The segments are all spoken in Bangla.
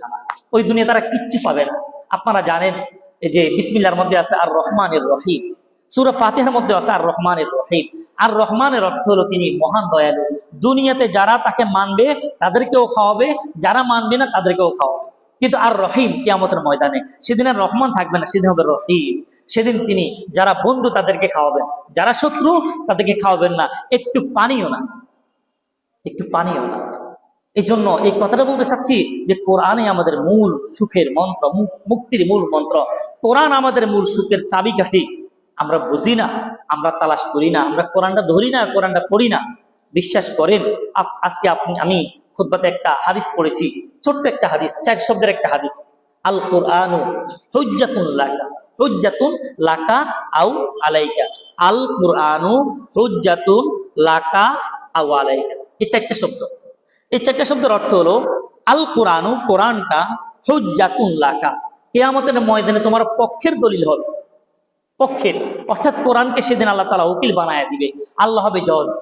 খানা। ওই দুনিয়া তারা কিচ্ছু পাবে না। আপনারা জানেন এই যে বিসমিল্লাহর মধ্যে আছে আর রহমানের রহিম, সূরা ফাতিহার মধ্যে আছে আর রহমানের রহিম। আর রহমানের অর্থ হলো তিনি মহান দয়ালু। দুনিয়াতে যারা তাকে মানবে তাদেরকেও খাওয়াবে, যারা মানবে না তাদেরকেও খাওয়াবে। কিন্তু আর রহিম কিয়ামতের ময়দানে সেদিন আর রহমান থাকবে না, সেদিন হবে রহিম। সেদিন তিনি যারা বন্ধু তাদেরকে খাওয়াবেন, যারা শত্রু তাদেরকে খাওয়াবেন না, একটু পানিও না, একটু পানিও না। এই জন্য এই কথাটা বলতে চাচ্ছি যে কোরআনে আমাদের মূল সুখের মন্ত্র, মুক্তির মূল মন্ত্র। কোরআন আমাদের মূল সুখের চাবিকাঠি। আমরা বুঝি না, আমরা তালাশ করি না, আমরা কোরআনটা ধরি না, কোরআনটা পড়ি না। বিশ্বাস করেন, আজকে আমি খুতবাতে একটা হাদিস পড়েছি, ছোট্ট একটা হাদিস, 4 শব্দের একটা হাদিস। আল কোরআনু হুজ্জাতুন লাকা, হুজ্জাতুন লাকা আও আলাইকা। আল কোরআনু হুজ্জাতুন লাকা আও আলাইকা। এই 4টা শব্দ, এই 4টা শব্দের অর্থ হলো আল কোরআনু, কোরআনটা হুজ্জাতুন লাকা, কিয়ামতের ময়দানে তোমার পক্ষের দলিল হবে, পক্ষের। অর্থাৎ কোরআনকে সেদিন আল্লাহ তাআলা উকিল বানায় দিবে, আল্লাহ হবে জজ।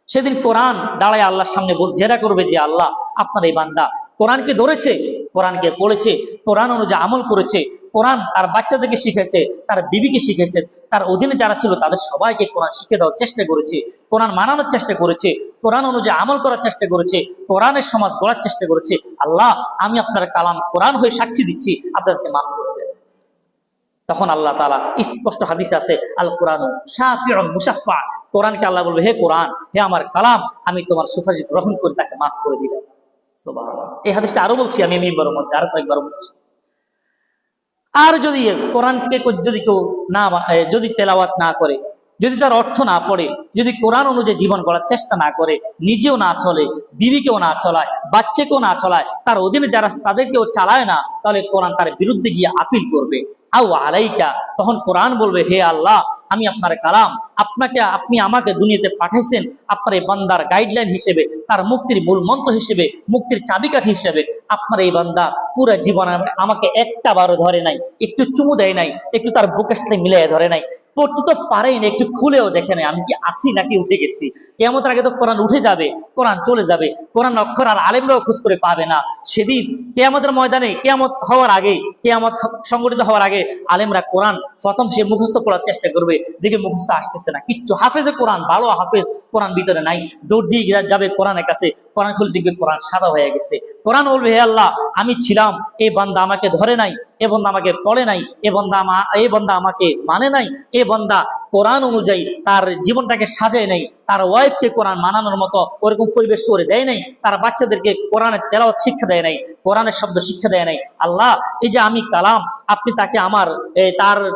সেদিন কোরআন দাঁড়ায় আল্লাহর সামনে জেরা করবে যে আল্লাহ, আপনার এই বান্দা কোরআনকে ধরেছে, কোরআনকে পড়েছে, কোরআন অনুযায়ী আমল করেছে, কোরআন তার বাচ্চাদেরকে শিখেছে, তার বিবিকে শিখেছে, তার অধীনে যারা ছিল তাদের সবাইকে কোরআন শিখে দেওয়ার চেষ্টা করেছে, কোরআন মানানোর চেষ্টা করেছে, কোরআন অনুযায়ী আমল করার চেষ্টা করেছে, কোরআনের সমাজ গড়ার চেষ্টা করেছে। আল্লাহ, আমি আপনার কালাম কোরআন হয়ে সাক্ষী দিচ্ছি, আপনাদেরকে মাফ করে দেন। তখন আল্লাহ তাআলা স্পষ্ট হাদিসে আছে আল কোরআন শাফিউন মুশাফফা, কোরআনকে আল্লাহ বলবে, হে কোরআন, হে আমার কালাম, আমি তোমার সুপারিশ গ্রহণ করে তাকে মাফ করে দিলাম। সুবহানাল্লাহ। এই হাদিসটা আরো বলছি আমি মিম্বরের মধ্যে, আরো কয়েকবার বলছি। আর যদি কোরআনকে যদি কেউ না যদি তেলাওয়াত না করে, যদি তার অর্থ না পড়ে, যদি কোরআন অনুযায়ী জীবন গড়ার চেষ্টা না করে, নিজেও না চলে, বিবিকেও না চলায়, বাচ্চাকেও না চলায়, তার অধীনে যারা তাদেরকেও চালায় না, তাহলে কোরআন তার বিরুদ্ধে গিয়ে আপিল করবে। আও আলাইকা, তখন কোরআন বলবে, হে আল্লাহ, আমি আপনার কালাম, আপনি আমাকে দুনিয়াতে পাঠাইছেন আপনার এই বান্দার গাইডলাইন হিসেবে, তার মুক্তির মূল মন্ত্র হিসেবে, মুক্তির চাবিকাঠি হিসেবে। আপনার এই বান্দা পুরো জীবন আমাকে একটা বারও ধরে নাই, একটু চুমু দেয় নাই, একটু তার বুকের সাথে মিলিয়ে ধরে নাই, পড়তে তো পারেই না, একটু খুলেও দেখে নাই আমি কি আসি নাকি উঠে গেছি। কিয়ামতের আগে তো কোরআন উঠে যাবে, কোরআন চলে যাবে, কোরআন অক্ষর আর আলেমরাও খোঁজ করে পাবে না। সেদিন কিয়ামতের ময়দানে, কিয়ামত হওয়ার আগে, কিয়ামত সংগঠিত হওয়ার আগে আলেমরা কোরআন প্রথম সে মুখস্থ করার চেষ্টা করবে, দেখে মুখস্থ আসতেছে না কিচ্ছু, হাফেজে কোরআন, ভালো হাফেজ কোরআন ভিতরে নাই, দৌড় দিয়ে যাবে কোরআনের কাছে, কোরআন খুলে দেখবে কোরআন সাদা হয়ে গেছে। কোরআন বলবে, হে আল্লাহ, আমি ছিলাম, এই বান্দা আমাকে ধরে নাই, এ বান্দা আমাকে পড়ে নাই, এ বান্দা আমাকে মানে নাই, এ বান্দা কোরআন অনুযায়ী তার জীবনটাকে সাজায় নাই, তার ওয়াইফকে কোরআন মানানোর মতো ওরকম পরিবেশ করে দেয় নাই, তার বাচ্চাদেরকে কোরআনের তেলাওয়াত শিক্ষা দেয় নাই, কোরআনের শব্দ শিক্ষা দেয় নাই। আল্লাহ, এই যে আমি কালাম, আপনি তাকে আমার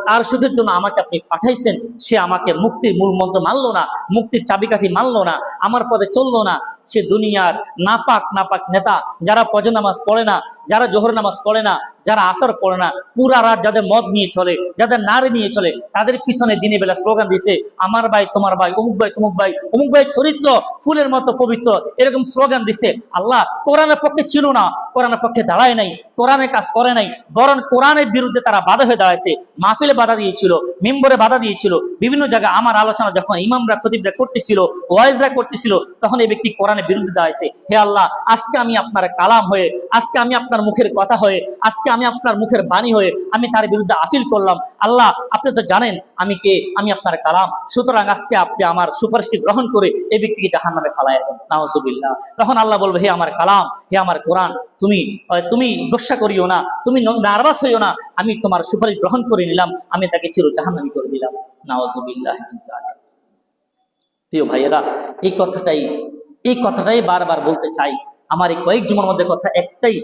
তার সুখের জন্য আমাকে আপনি পাঠাইছেন, সে আমাকে মুক্তির মূল মন্ত্র মানলো না, মুক্তির চাবিকাঠি মানলো না, আমার পথে চললো না। সে দুনিয়ার নাপাক নেতা, যারা ফজর নামাজ পড়ে না, যারা জোহর নামাজ পড়ে না, যারা আসর পড়ে না, পুরা রাত যাদের মদ নিয়ে চলে, যাদের নারী নিয়ে চলে, তাদের পিছনে দিনে বেলা স্লোগান দিছে, আমার ভাই তোমার ভাই, অমুক ভাই তমুক ভাই, অমুক ভাই চরিত্র ফুলের মতো পবিত্র, এরকম স্লোগান দিছে। আল্লাহ, কোরআনের পক্ষে ছিল না, কোরআনের পক্ষে দাঁড়ায় নাই, কোরআনের কাজ করে নাই, বরং কোরআনের বিরুদ্ধে তারা বাধা হয়ে দাঁড়াইছে, মাহফিলে বাধা দিয়েছিল, মিম্বরে বাধা দিয়েছিল, বিভিন্ন জায়গায় আমার আলোচনা যখন ইমামরা খতিবরা করতেছিল, ওয়াইজরা করতেছিল, তখন এই ব্যক্তি কোরআনের বিরুদ্ধে দাঁড়াইছে। হে আল্লাহ, আজকে আমি আপনার কালাম হয়ে, আজকে আমি আপনার মুখের কথা হয়ে, আজকে আমি আপনার মুখের বাণী হয়ে আমি তার বিরুদ্ধে আপিল করলাম। আল্লাহ, আপনি তো জানেন আমি কে, আমি আপনার কালাম, সুতরাং আজকে আপনি আমার সুপারিশটি গ্রহণ করে এই ব্যক্তিকে জাহান্নামে ফালায় দেন, নাউজুবিল্লাহ। তখন আল্লাহ বলবে, হে আমার কালাম, হে আমার কোরআন, তুমি গোসা করিও না, তুমি নার্ভাস হইও না, আমি তোমার সুপারিশ গ্রহণ করে নিলাম, আমি তাকে চির জাহান্নামী করে দিলাম, নাউজুবিল্লাহ। প্রিয় ভাইয়েরা, এই কথাটাই বারবার বলতে চাই। আমার এই কয়েক জুমার মধ্যে কথা একটাই,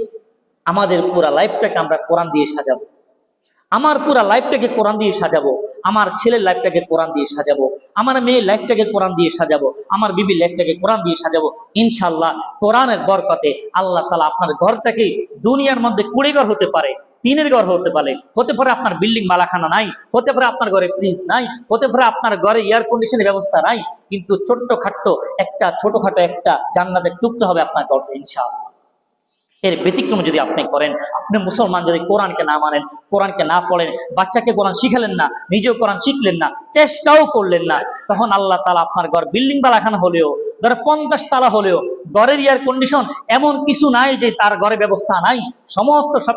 আমাদের পুরা লাইফটাকে আমরা কোরআন দিয়ে সাজাবো, আমার পুরা লাইফটাকে কোরআন দিয়ে সাজাবো, আমার ছেলের লাইফটাকে কোরআন দিয়ে সাজাবো, আমার মেয়ের লাইফটাকে কোরআন দিয়ে সাজাবো, আমার বিবির লাইফটাকে কোরআন দিয়ে সাজাবো। ইনশাআল্লাহ কোরআনের বরকতে আল্লাহ তাআলা আপনার ঘরটাকে, দুনিয়ার মধ্যে কুড়েঘর হতে পারে, টিনের ঘর হতে পারে, হতে পারে আপনার বিল্ডিং মালাখানা নাই, হতে পারে আপনার ঘরে ফ্রিজ নাই, হতে পারে আপনার ঘরে এয়ার কন্ডিশনের ব্যবস্থা নাই, কিন্তু ছোটখাটো একটা জান্নাতের টুকরো হবে আপনার ঘরটা, ইনশাআল্লাহ। এর ব্যতিক্রম যদি আপনি করেন, আপনি মুসলমান যদি কোরআনকে না মানেন, কোরআনকে না পড়েন, বাচ্চাকে কোরআন শিখালেন না, নিজেও কোরআন শিখলেন না, চেষ্টাও করলেন না, তখন আল্লাহ তাআলা আপনার ঘর বিল্ডিং বালাখানা হলেও, ধরো 50 তালা হলেও, ঘরের এয়ার কন্ডিশন এমন কিছু নাই যে তার ঘরে ব্যবস্থা নাই, সমস্ত সব